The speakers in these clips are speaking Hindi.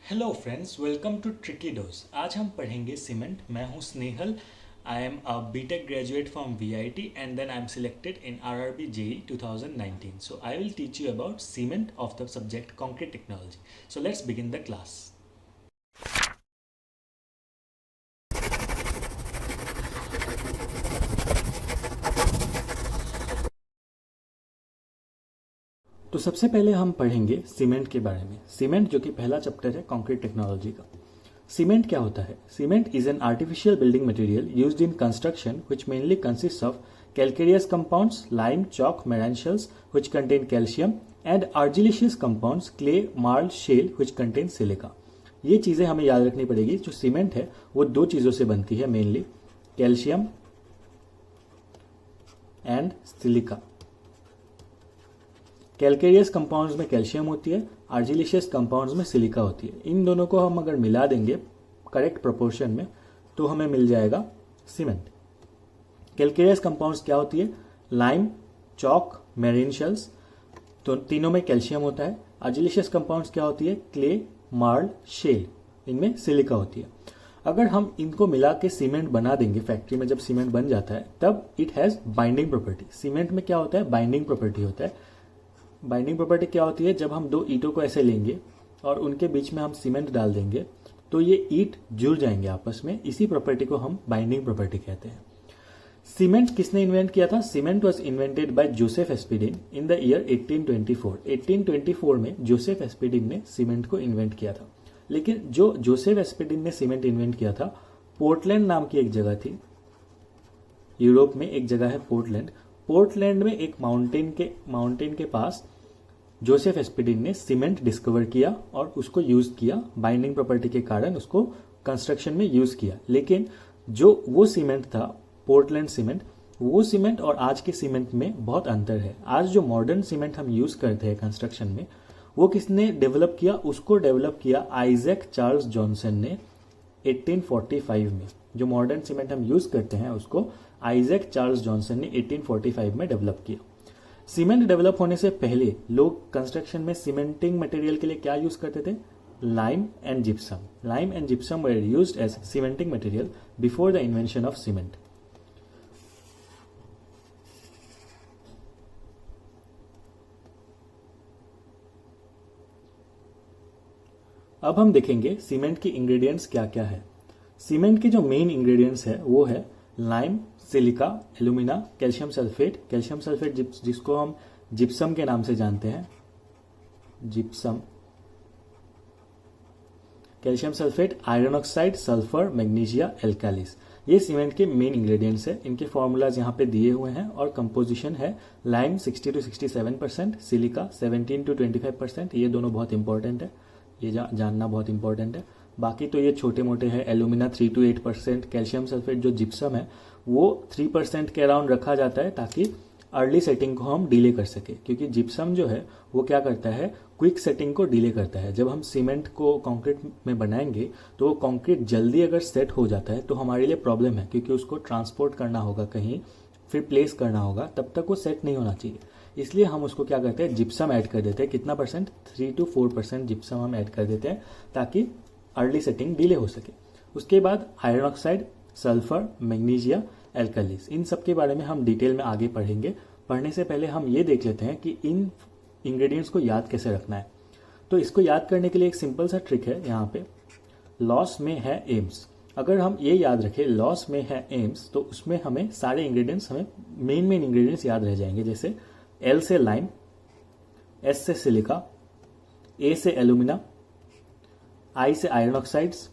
Hello friends, welcome to tricky dose. आज हम पढ़ेंगे सीमेंट। मैं हूं Snehal. I am a BTech graduate from VIT and then I am selected in RRB JE 2019. So I will teach you about cement of the subject concrete technology. So let's begin the class. तो सबसे पहले हम पढ़ेंगे सीमेंट के बारे में। सीमेंट जो कि पहला चैप्टर है कंक्रीट टेक्नोलॉजी का। सीमेंट क्या होता है? Cement is an artificial building material used in construction which mainly consist of calcareous compounds, lime, chalk, marl which contain calcium and argillaceous compounds, clay, marl, shale which contain silica. ये चीजें हमें याद रखनी पड़ेगी। जो सीमेंट है वो दो चीजों से बनती है mainly, calcium and silica. Calcareous compounds में कैल्शियम होती है, आर्जिलिशियस कंपाउंड्स में सिलिका होती है। इन दोनों को हम अगर मिला देंगे करेक्ट प्रोपोर्शन में तो हमें मिल जाएगा सीमेंट। कैल्केरियस कंपाउंड्स क्या होती है? लाइम, चॉक, मेरीन शेल्स, तो तीनों में कैल्शियम होता है। आर्जिलिशियस कंपाउंड्स क्या होती है? क्ले, मार्ल, शेल, इनमें सिलिका होती है। अगर हम इनको मिला के सीमेंट बना देंगे फैक्ट्री में, जब सीमेंट बन जाता है तब it has binding property. Cement में क्या होता है? बाइंडिंग प्रॉपर्टी होता है। बाइंडिंग प्रॉपर्टी क्या होती है? जब हम दो ईंटों को ऐसे लेंगे और उनके बीच में हम सीमेंट डाल देंगे तो ये ईंट जुड़ जाएंगे आपस में। इसी प्रॉपर्टी को हम बाइंडिंग प्रॉपर्टी कहते हैं। सीमेंट किसने इन्वेंट किया था? Cement was invented by Joseph Aspdin in the year 1824। 1824 में जोसेफ एस्पिडिन ने सीमेंट को इन्वेंट किया था। लेकिन जो जोसेफ एस्पिडिन ने सीमेंट इन्वेंट किया था, पोर्टलैंड नाम की एक जगह थी यूरोप में। एक जगह है पोर्टलैंड। पोर्टलैंड में एक माउंटेन के पास जोसेफ एस्पिडिन ने सीमेंट डिस्कवर किया और उसको यूज किया। बाइंडिंग प्रॉपर्टी के कारण उसको कंस्ट्रक्शन में यूज किया। लेकिन जो वो सीमेंट था, पोर्टलैंड सीमेंट, वो सीमेंट और आज के सीमेंट में बहुत अंतर है। आज जो मॉडर्न सीमेंट हम यूज करते हैं कंस्ट्रक्शन में, वो किसने डेवलप किया? उसको डेवलप किया आइजैक चार्ल्स जॉनसन ने 1845 में। जो मॉडर्न सीमेंट हम यूज करते हैं उसको आइजैक चार्ल्स जॉनसन ने 1845 में डेवलप किया। सीमेंट डेवलप होने से पहले लोग कंस्ट्रक्शन में सीमेंटिंग मटेरियल के लिए क्या यूज करते थे? Lime and gypsum. Lime and gypsum were used as cementing material before the invention of cement. अब हम देखेंगे सीमेंट की इंग्रेडिएंट्स क्या क्या है। सीमेंट के जो मेन इंग्रेडिएंट्स है वो है lime, silica, alumina, calcium sulphate. Calcium sulphate जिसको हम जिप्सम के नाम से जानते हैं, gypsum, calcium sulphate, iron oxide, sulphur, magnesia, alkalis. ये सीमेंट के मेन इंग्रेडिएंट्स है। इनके फॉर्मूलाज यहाँ पे दिए हुए हैं और कंपोजिशन है लाइम 60 to 67%, सिलिका 17 to 25%। ये दोनों बहुत इंपॉर्टेंट है, ये जानना बहुत इंपॉर्टेंट है। बाकी तो ये छोटे मोटे हैं। एल्यूमिना 3 to 8%, कैल्शियम सल्फेट जो जिप्सम है वो 3% के अराउंड रखा जाता है ताकि अर्ली सेटिंग को हम डिले कर सके। क्योंकि जिप्सम जो है वो क्या करता है? क्विक सेटिंग को डिले करता है। जब हम सीमेंट को कंक्रीट में बनाएंगे तो वो कंक्रीट जल्दी अगर सेट हो जाता है तो हमारे लिए प्रॉब्लम है, क्योंकि उसको ट्रांसपोर्ट करना होगा कहीं, फिर प्लेस करना होगा, तब तक वो सेट नहीं होना चाहिए। इसलिए हम उसको क्या करते हैं? जिप्सम ऐड कर देते हैं। कितना परसेंट? 3 to 4% जिप्सम हम ऐड कर देते हैं ताकि अर्ली सेटिंग डिले हो सके। उसके बाद आयरन ऑक्साइड, सल्फर, मैग्नीशिया, एल्कालिस, इन सब के बारे में हम डिटेल में आगे पढ़ेंगे। पढ़ने से पहले हम ये देख लेते हैं कि इन इंग्रेडिएंट्स को याद कैसे रखना है। तो इसको याद करने के लिए एक सिंपल सा ट्रिक है यहाँ पे। लॉस में है एम्स। अगर हम ये याद रखें लॉस में है एम्स, तो उसमें हमें सारे इंग्रेडिएंट्स, हमें मेन इंग्रेडिएंट्स याद रह जाएंगे। जैसे एल से लाइम, एस से सिलिका, ए से एल्यूमिना, आई से आयरन ऑक्साइड्स,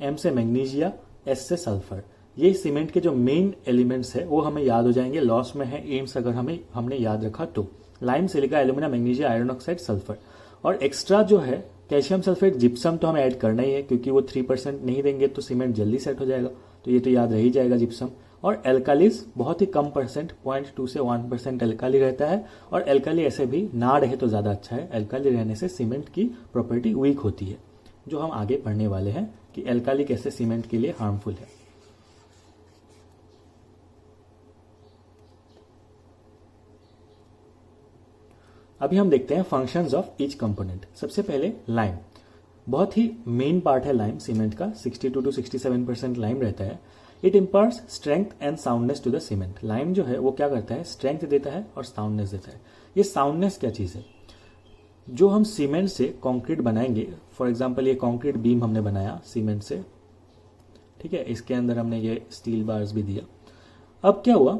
एम से मैग्नीशिया, एस से सल्फर। ये सीमेंट के जो मेन एलिमेंट्स है वो हमें याद हो जाएंगे। लॉस में है एम्स अगर हमने याद रखा तो lime, silica, alumina, magnesia, iron oxide, sulphur. और एक्स्ट्रा जो है कैल्शियम सल्फेट, जिप्सम तो हमें ऐड करना ही है, क्योंकि वो 3% नहीं देंगे तो सीमेंट जल्दी सेट हो जाएगा, तो ये तो याद रह ही जाएगा जिप्सम। और एल्कालीज बहुत ही कम परसेंट, 0.2 से 1% एल्काली रहता है। और एल्काली ऐसे भी ना रहे तो ज्यादा अच्छा है। एल्काली रहने से सीमेंट की प्रॉपर्टी वीक होती है, जो हम आगे पढ़ने वाले हैं कि एल्काली कैसे सीमेंट के लिए हार्मफुल है। अभी हम देखते हैं फंक्शंस ऑफ ईच कंपोनेंट। सबसे पहले लाइम। बहुत ही मेन पार्ट है लाइम सीमेंट का, 62 to 67% लाइम रहता है। It imparts strength and soundness to the cement. Lime जो है वो क्या करता है, स्ट्रेंथ देता है और साउंडनेस देता है। ये साउंडनेस क्या चीज़ है, जो हम सीमेंट से कंक्रीट बनाएंगे, फॉर एग्जांपल ये कंक्रीट बीम हमने बनाया सीमेंट से, ठीक है, इसके अंदर हमने ये स्टील बार्स भी दिया। अब क्या हुआ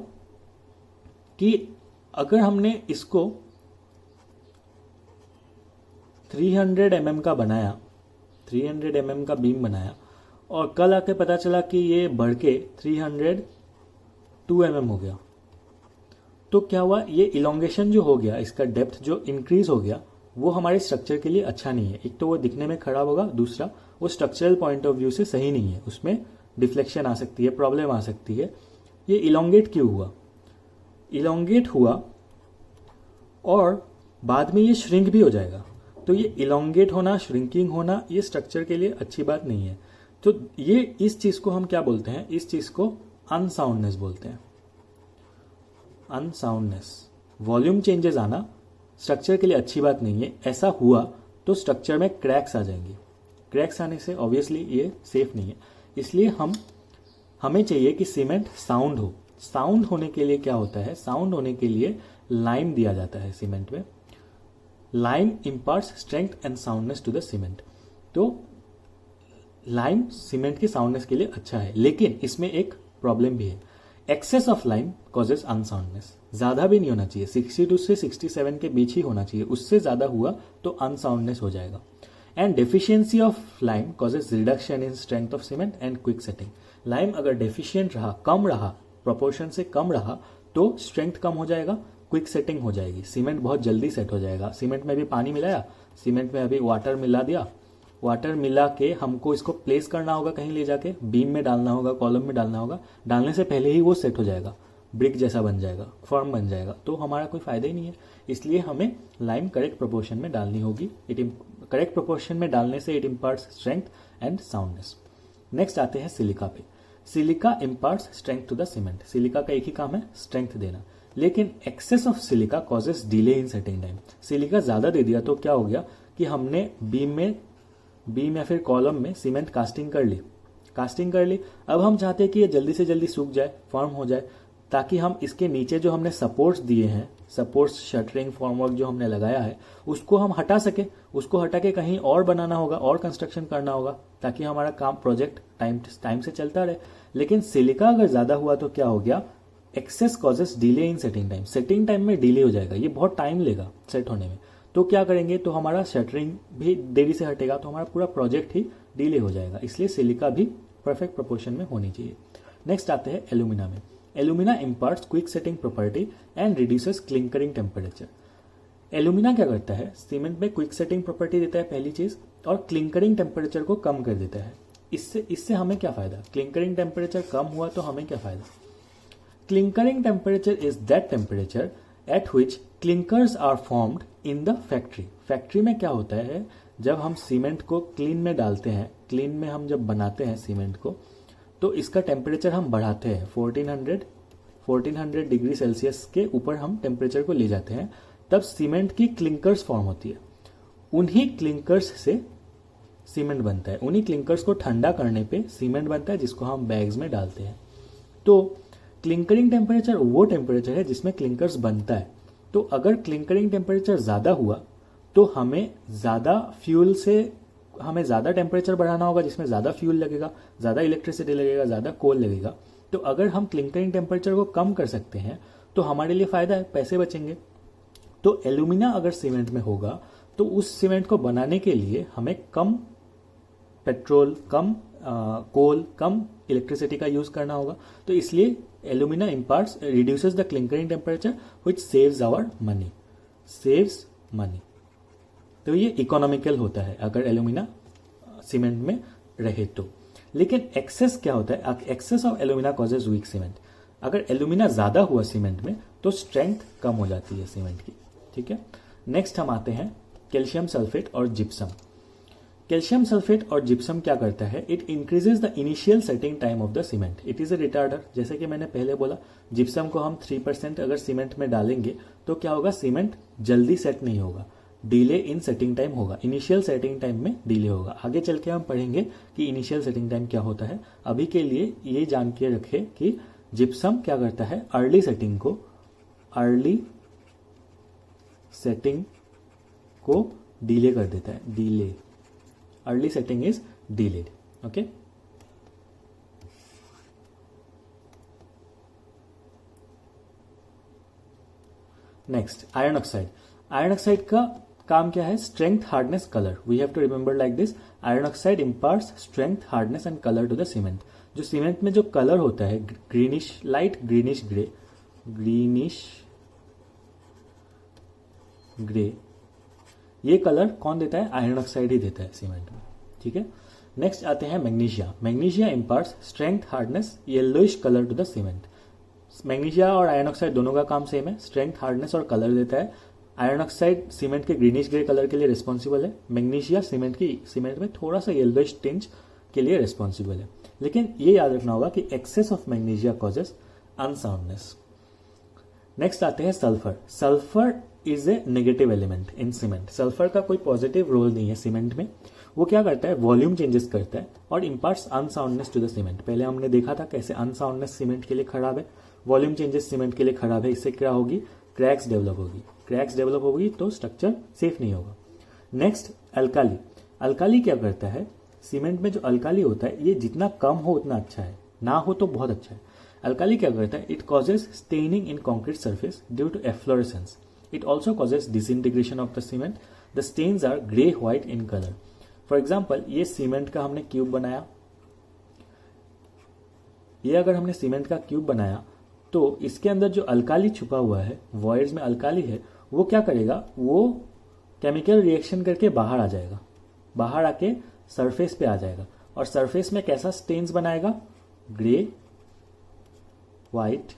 कि अगर हमने इसको 300 mm का बनाया, 300 mm का बीम बनाया, और कल आके पता चला कि ये बढ़ के 302 mm हो गया, तो क्या हुआ, ये इलोंगेशन जो हो गया, इसका डेप्थ जो इंक्रीज हो गया, वो हमारे स्ट्रक्चर के लिए अच्छा नहीं है। एक तो वो दिखने में खराब होगा, दूसरा वो स्ट्रक्चरल पॉइंट ऑफ व्यू से सही नहीं है, उसमें डिफ्लेक्शन आ सकती है, प्रॉब्लम आ सकती है। ये इलोंगेट क्यों हुआ, इलोंगेट हुआ और बाद में ये श्रिंक भी हो जाएगा। तो ये इलोंगेट होना, श्रिंकिंग होना, ये स्ट्रक्चर के लिए अच्छी बात नहीं है। तो ये इस चीज को हम क्या बोलते हैं, इस चीज को अनसाउंडनेस बोलते हैं। अनसाउंडनेस, वॉल्यूम चेंजेस आना स्ट्रक्चर के लिए अच्छी बात नहीं है। ऐसा हुआ तो स्ट्रक्चर में क्रैक्स आ जाएंगे, क्रैक्स आने से ऑब्वियसली ये सेफ नहीं है। इसलिए हमें चाहिए कि सीमेंट साउंड हो। साउंड होने के लिए क्या होता है, साउंड होने के लिए लाइम दिया जाता है सीमेंट में। Lime imparts strength and soundness to the cement. तो लाइम सीमेंट की साउंडनेस के लिए अच्छा है, लेकिन इसमें एक प्रॉब्लम भी है, excess of lime causes unsoundness. ज्यादा भी नहीं होना चाहिए, 62 से 67 के बीच ही होना चाहिए, उससे ज्यादा हुआ तो अनसाउंडनेस हो जाएगा। And deficiency of lime causes reduction in strength of cement and quick setting. Lime अगर डेफिशिएंट रहा, कम रहा, प्रोपोर्शन से कम रहा, तो स्ट्रेंथ कम हो जाएगा, क्विक सेटिंग हो जाएगी, सीमेंट बहुत जल्दी सेट हो जाएगा। सीमेंट में भी पानी मिलाया, सीमेंट में अभी वाटर मिला दिया, वाटर मिला के हमको इसको प्लेस करना होगा, कहीं ले जाके बीम में डालना होगा, कॉलम में डालना होगा, डालने से पहले ही वो सेट हो जाएगा, ब्रिक जैसा बन जाएगा, फर्म बन जाएगा, तो हमारा कोई फायदा ही नहीं है। इसलिए हमें लाइम करेक्ट प्रोपोर्शन में डालनी होगी। करेक्ट प्रोपोर्शन में डालने से it imparts strength and soundness. Next आते हैं सिलिका पे। Silica imparts strength to the cement. Silica का एक ही काम है, स्ट्रेंथ देना, लेकिन excess of silica causes delay in setting time. Silica ज्यादा दे दिया तो क्या हो गया कि हमने बीम या फिर कॉलम में सीमेंट कास्टिंग कर ली। अब हम चाहते हैं कि ये जल्दी से जल्दी सूख जाए, फॉर्म हो जाए, ताकि हम इसके नीचे जो हमने सपोर्ट्स दिए हैं, सपोर्ट्स, शटरिंग, फॉर्मवर्क जो हमने लगाया है, उसको हम हटा सके। उसको हटा के कहीं और बनाना होगा, और कंस्ट्रक्शन करना होगा, ताकि हमारा काम, प्रोजेक्ट टाइम से चलता रहे। लेकिन सिलिका अगर ज्यादा हुआ तो क्या हो गया, excess causes delay in setting time. Setting time में डिले हो जाएगा, ये बहुत टाइम लेगा सेट होने में। तो क्या करेंगे, तो हमारा शटरिंग भी देरी से हटेगा, तो हमारा पूरा प्रोजेक्ट ही डिले हो जाएगा। इसलिए सिलिका भी परफेक्ट प्रोपोर्शन में होनी चाहिए। नेक्स्ट आते हैं एल्यूमिना में। Alumina imparts quick setting property and reduces clinkering temperature. Alumina क्या करता है, सीमेंट में क्विक सेटिंग प्रॉपर्टी देता है पहली चीज, और क्लिंकरिंग टेम्परेचर को कम कर देता है। इससे हमें क्या फायदा, क्लिंकरिंग टेम्परेचर कम हुआ तो हमें क्या फायदा। Clinkering temperature is that temperature at which clinkers are formed in the factory. Factory में क्या होता है, जब हम सीमेंट को क्लीन में डालते हैं, क्लीन में हम जब बनाते हैं सीमेंट को, तो इसका टेम्परेचर हम बढ़ाते हैं 1400 डिग्री सेल्सियस के ऊपर हम टेम्परेचर को ले जाते हैं, तब सीमेंट की क्लिंकर्स फॉर्म होती है। उन्हीं क्लिंकर्स से सीमेंट बनता है, उन्हीं क्लिंकर्स को ठंडा करने पे सीमेंट बनता है, जिसको हम बैग्स में डालते हैं। तो क्लिंकरिंग टेम्परेचर वो टेम्परेचर है जिसमें क्लिंकर्स बनता है। तो अगर क्लिंकरिंग टेम्परेचर ज्यादा हुआ तो हमें ज्यादा टेम्परेचर बढ़ाना होगा, जिसमें ज्यादा फ्यूल लगेगा, ज्यादा इलेक्ट्रिसिटी लगेगा, ज्यादा कोल लगेगा। तो अगर हम क्लिंकरिंग टेम्परेचर को कम कर सकते हैं तो हमारे लिए फायदा है, पैसे बचेंगे। तो एल्यूमिना अगर सीमेंट में होगा तो उस सीमेंट को बनाने के लिए हमें कम पेट्रोल, कम कोल, कम इलेक्ट्रिसिटी का यूज करना होगा। तो इसलिए alumina imparts reduces the clinkering temperature which saves our money, saves money. तो ये इकोनॉमिकल होता है अगर एल्यूमिना सीमेंट में रहे तो। लेकिन एक्सेस क्या होता है, excess of alumina causes weak cement. अगर एल्यूमिना ज्यादा हुआ सीमेंट में तो स्ट्रेंथ कम हो जाती है सीमेंट की, ठीक है। नेक्स्ट हम आते हैं कैल्शियम सल्फेट और जिप्सम। कैल्शियम सल्फेट और जिप्सम क्या करता है, it increases the initial setting time of the cement, it is a retarder. जैसे कि मैंने पहले बोला, जिप्सम को हम 3% अगर सीमेंट में डालेंगे तो क्या होगा, सीमेंट जल्दी सेट नहीं होगा, डिले इन सेटिंग टाइम होगा, इनिशियल सेटिंग टाइम में डिले होगा। आगे चल के हम पढ़ेंगे कि इनिशियल सेटिंग टाइम क्या होता है। अभी के लिए ये जान के रखे कि जिप्सम क्या करता है, अर्ली सेटिंग को डिले कर देता है, delay, early setting is delayed. Okay, next iron oxide. Iron oxide का काम क्या है, strength, hardness, colour. We have to remember like this, iron oxide imparts strength, hardness and colour to the cement. जो सीमेंट में जो कलर होता है, ग्रीनिश, लाइट ग्रीनिश ग्रे, ये कलर कौन देता है, आयरन ऑक्साइड ही देता है सीमेंट में। ठीक है, नेक्स्ट आते हैं magnesia. Magnesia imparts strength, hardness, yellowish colour to the cement. Magnesia और आयरन ऑक्साइड दोनों का काम सेम है, स्ट्रेंथ, हार्डनेस और कलर देता है। आयरन ऑक्साइड सीमेंट के ग्रीनिश ग्रे कलर के लिए रिस्पॉन्सिबल है, मैग्नीशिया सीमेंट में थोड़ा सा येलोइश टिंच के लिए रिस्पॉन्सिबल है। लेकिन ये याद रखना होगा कि excess of magnesia causes unsoundness. Next आते हैं sulphur. Sulphur is a negative element in cement. Sulphur का कोई पॉजिटिव रोल नहीं है सीमेंट में। वो क्या करता है, वॉल्यूम चेंजेस करता है और imparts unsoundness to the cement. पहले हमने देखा था कैसे अनसाउंडनेस सीमेंट के लिए खराब है, वॉल्यूम चेंजेस सीमेंट के लिए खराब है। इससे क्या होगी, क्रैक्स डेवलप होगी, क्रैक्स डेवलप होगी तो स्ट्रक्चर सेफ नहीं होगा। Next alkali. अल्काली क्या करता है, सीमेंट में जो अल्काली होता है ये जितना कम हो उतना अच्छा है, ना हो तो बहुत अच्छा है। अल्काली क्या करता है, it causes staining in concrete surface due to efflorescence. It also causes disintegration of the cement. The stains are grey white in colour. For example, ये सीमेंट का हमने क्यूब बनाया, ये अगर हमने सीमेंट का क्यूब बनाया तो इसके अंदर जो अल्काली छुपा हुआ है, वॉइड्स में अल्काली है, वो क्या करेगा, वो केमिकल रिएक्शन करके बाहर आ जाएगा, बाहर आके सरफेस पे आ जाएगा और सरफेस में कैसा स्टेन्स बनाएगा, ग्रे व्हाइट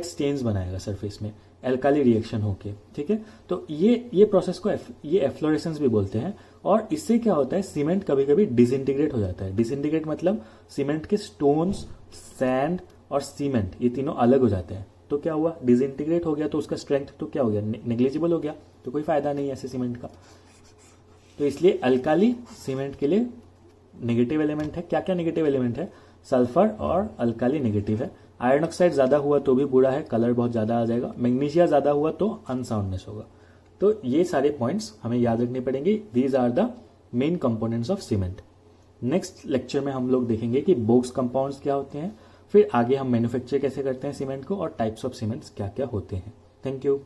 स्टेन्स बनाएगा सरफेस में, एल्काली रिएक्शन होके। ठीक है, तो ये प्रोसेस को ये एफ्लोरेसेंस भी बोलते हैं। और इससे क्या होता है, सीमेंट कभी कभी डिसइंटीग्रेट हो जाता है। डिसइंटीग्रेट मतलब सीमेंट के स्टोन्स, सैंड और सीमेंट ये तीनों अलग हो जाते हैं। तो क्या हुआ, डिसइंटीग्रेट हो गया तो उसका स्ट्रेंथ तो क्या हो गया, नेग्लिजिबल हो गया, तो कोई फायदा नहीं है ऐसे सीमेंट का। तो इसलिए अल्काली सीमेंट के लिए नेगेटिव एलिमेंट है। क्या क्या नेगेटिव एलिमेंट है, सल्फर और अल्काली नेगेटिव है। आयरन ऑक्साइड ज्यादा हुआ तो भी बुरा है, कलर बहुत ज्यादा आ जाएगा। मैग्नीशिया ज्यादा हुआ तो अनसाउंडनेस होगा। तो ये सारे पॉइंट्स हमें याद रखने पड़ेंगे। These are the main components of cement. Next lecture में हम लोग देखेंगे कि बोक्स कंपाउंड्स क्या होते हैं, फिर आगे हम मैन्युफैक्चर कैसे करते हैं सीमेंट को और टाइप्स ऑफ सीमेंट्स क्या क्या होते हैं। Thank you.